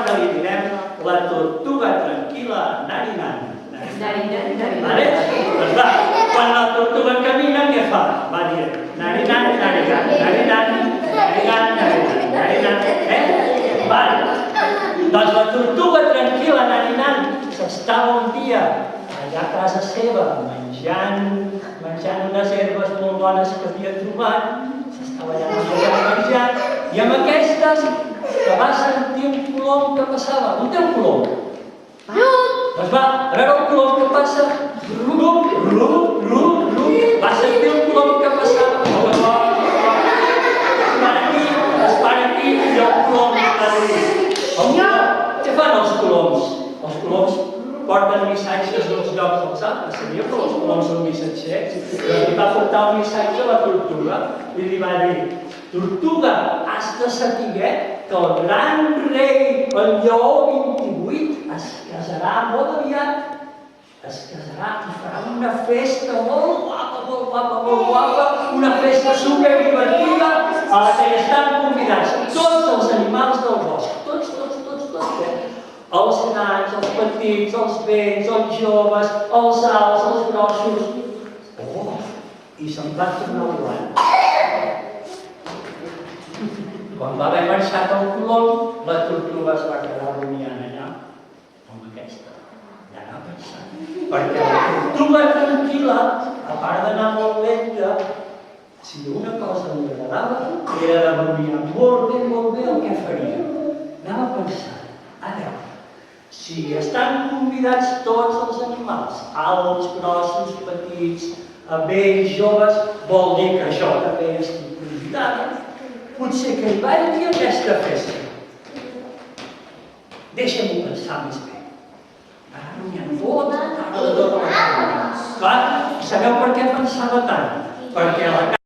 que li direm la tortuga tranquil·la narinant. Vale? Doncs va, quan la tortuga camina, què fa? Va dir narinant, narinant, narinant, narinant, narinant, narinant, Vale. Doncs la tortuga tranquil·la narinant s'estava un dia allà a casa seva menjant unes herbes molt bones que havia trobat, s'estava allà menjant, i amb aquestes que va sentir un colom que passava. On té un colom? Doncs va, a veure el colom que passa, va sentir un colom que passava, es para aquí, i el colom va dir, què fan els coloms? Els coloms porten missatges d'uns llocs als altres. Sabia que els coloms són missatgers? Li va portar un missatge a la tortuga i li va dir: tortuga, has de saber que el gran rei, el lleó 28, es casarà molt aviat. Es casarà i farà una festa molt guapa, una festa superdivertida a la que hi estan convidats tots els animals del bosc, tots, els grans, els petits, els vells, els joves, els alts, els grossos. I se'n va tornar volant. Quan va haver marxat el colom, la tortuga es va quedar rumiant allà, amb aquesta. I anar pensant. Perquè la tortuga tranquil·la, a part d'anar molt lenta, si una cosa li agradava, era de rumiar molt bé el que faria. Anava pensant, a veure, si estan convidats tots els animals, alts, grossos, petits, vells, joves, vol dir que jo també estic convidada. Potser que hi vagi a aquesta festa. Deixa'm-ho pensar més bé. Ara no hi ha vot, ara de tota la cara. Clar, sabeu per què pensava tant? Perquè a la